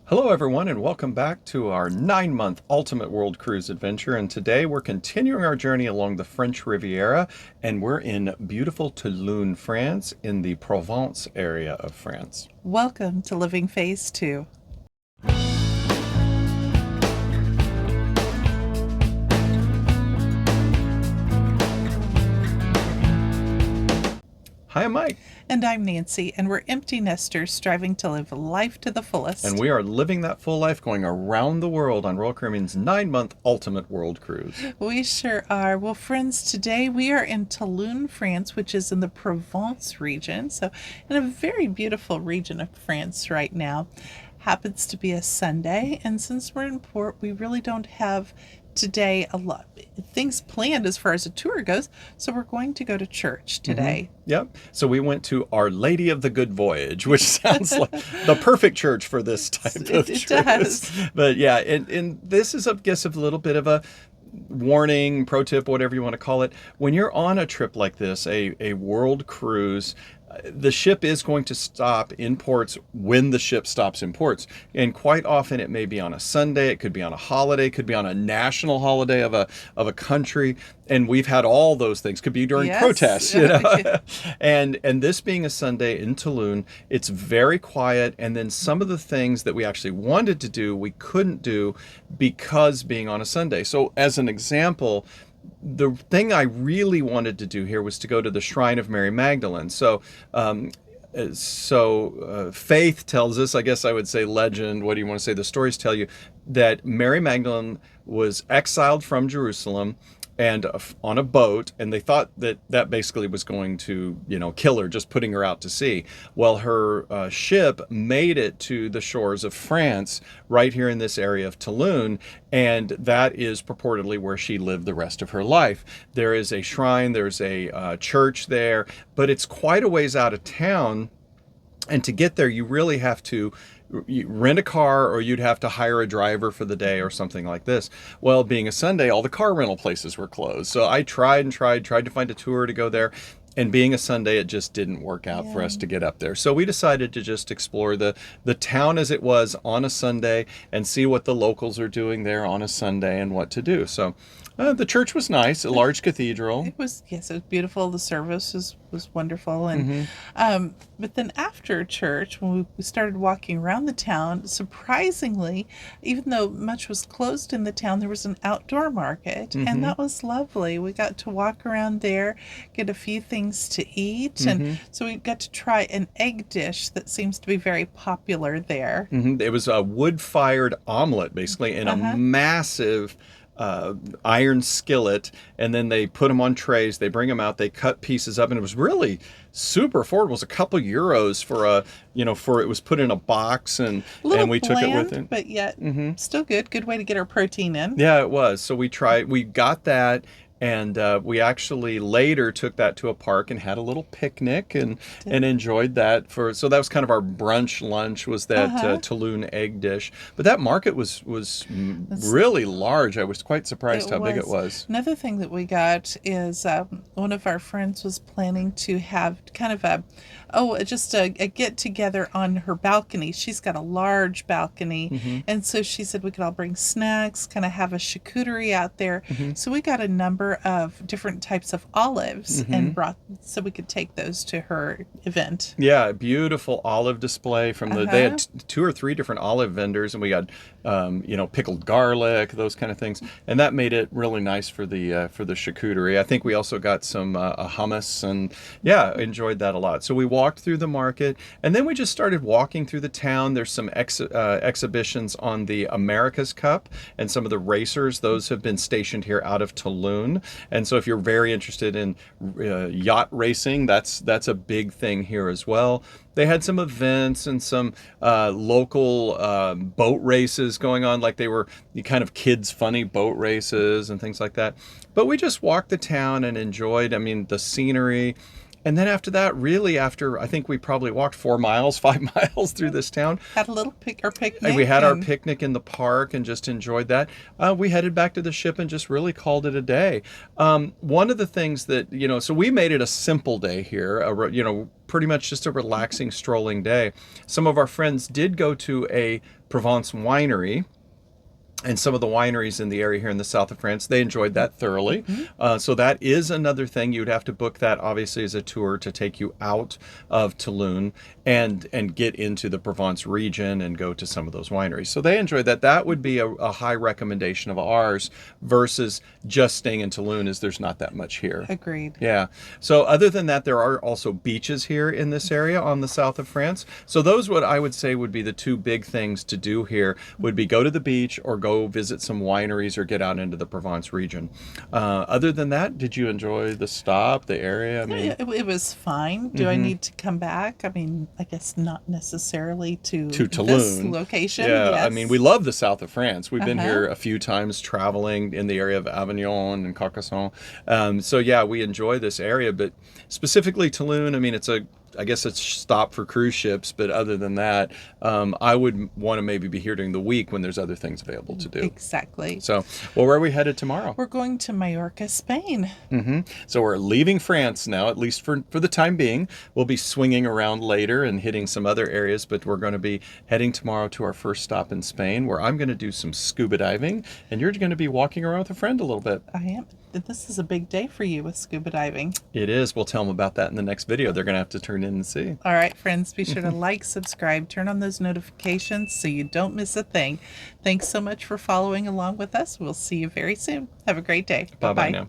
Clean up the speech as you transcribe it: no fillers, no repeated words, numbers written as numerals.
Hello, everyone, and welcome back to our 9-month Ultimate World Cruise adventure. And today we're continuing our journey along the French Riviera, and we're in beautiful Toulon, France, in the Provence area of France. Welcome to Living Phase 2. Hi, I'm Mike, And I'm Nancy, and we're empty nesters striving to live life to the fullest. and we are living that full life going around the world on Royal Caribbean's 9-month Ultimate World Cruise. We sure are. Well, friends, today we are in Toulon, France, which is in the Provence region. So, in a very beautiful region of France right now. Happens to be a Sunday, and since we're in port, we really don't have today a lot things planned as far as a tour goes, so we're going to go to church today. Yep. So we went to Our Lady of the Good Voyage, which sounds like the perfect church for this type of It cruise. does. But yeah, and this is, I guess, a little bit of a warning, pro tip, whatever you want to call it. When you're on a trip like this, a world cruise, the ship is going to stop in ports when the ship stops in ports. And quite often it may be on a Sunday, it could be on a holiday, it could be on a national holiday of a country. And we've had all those things. Could be during Yes. protests, you know. and this being a Sunday in Toulon, it's very quiet. And then some of the things that we actually wanted to do, we couldn't do because being on a Sunday. So as an example, the thing I really wanted to do here was to go to the Shrine of Mary Magdalene. Faith tells us, I guess I would say legend, what do you want to say? The stories tell you that Mary Magdalene was exiled from Jerusalem and on a boat, and they thought that basically was going to, kill her, just putting her out to sea. Well, her ship made it to the shores of France, right here in this area of Toulon, and that is purportedly where she lived the rest of her life. There is a shrine, there's a church there, but it's quite a ways out of town, and to get there, you really have to rent a car, or you'd have to hire a driver for the day or something like this. Well, being a Sunday, all the car rental places were closed. So I tried to find a tour to go there. And being a Sunday, it just didn't work out for us to get up there. So we decided to just explore the town as it was on a Sunday and see what the locals are doing there on a Sunday and what to do. So the church was nice, a large cathedral. It was beautiful. The service was wonderful, and but then after church, when we started walking around the town, surprisingly, even though much was closed in the town, there was an outdoor market, and that was lovely. We got to walk around there, get a few things to eat, and so we got to try an egg dish that seems to be very popular there. It was a wood-fired omelet, basically, in a massive iron skillet, and then they put them on trays, they bring them out, they cut pieces up, and it was really super affordable. It was a couple euros for it was put in a box, and we took it with it. But yet still good way to get our protein in. Yeah, it was. So we got that. And we actually later took that to a park and had a little picnic and enjoyed that. So that was kind of our brunch lunch, was that Toulon egg dish. But that market was really large. I was quite surprised how big it was. Another thing that we got is one of our friends was planning to have kind of a get together on her balcony. She's got a large balcony, and so she said we could all bring snacks, kind of have a charcuterie out there. So we got a number of different types of olives and brought, so we could take those to her event. Yeah, beautiful olive display from they had 2 or 3 different olive vendors, and we got pickled garlic, those kind of things, and that made it really nice for the charcuterie. I think we also got some hummus, and enjoyed that a lot. So we walked through the market, and then we just started walking through the town. There's some exhibitions on the America's Cup and some of the racers. Those have been stationed here out of Toulon, and so if you're very interested in yacht racing, that's a big thing here as well. They had some events and some local boat races going on, like they were the kind of kids' funny boat races and things like that. But we just walked the town and enjoyed, the scenery. And then after that, really after, I think we probably walked 4 miles, 5 miles through this town. Had a little picnic. And we had our and picnic in the park and just enjoyed that. We headed back to the ship and just really called it a day. One of the things that, so we made it a simple day here, pretty much just a relaxing, strolling day. Some of our friends did go to a Provence winery. And some of the wineries in the area here in the south of France, they enjoyed that thoroughly. So that is another thing. You'd have to book that, obviously, as a tour to take you out of Toulon and get into the Provence region and go to some of those wineries. So they enjoyed that. That would be a high recommendation of ours versus just staying in Toulon, as there's not that much here. Agreed. Yeah. So other than that, there are also beaches here in this area on the south of France. So those, what I would say would be the two big things to do here, would be go to the beach or go visit some wineries or get out into the Provence region. Other than that, did you enjoy the stop, the area? I mean, It was fine. Do I need to come back? I mean, I guess not necessarily to Toulon. this location. Yeah, Yes. I mean, we love the south of France. We've been here a few times traveling in the area of Avignon and Carcassonne. So yeah, we enjoy this area, but specifically Toulon, I mean, I guess it's stop for cruise ships, but other than that, I would want to maybe be here during the week when there's other things available to do. Exactly. So, well, where are we headed tomorrow? We're going to Mallorca, Spain. So we're leaving France now, at least for the time being. We'll be swinging around later and hitting some other areas, but we're going to be heading tomorrow to our first stop in Spain, where I'm going to do some scuba diving, and you're going to be walking around with a friend a little bit. I am. This is a big day for you with scuba diving. It is. We'll tell them about that in the next video. They're going to have to turn in and see. All right, friends, be sure to like, subscribe, turn on those notifications so you don't miss a thing. Thanks so much for following along with us. We'll see you very soon. Have a great day. Bye-bye now.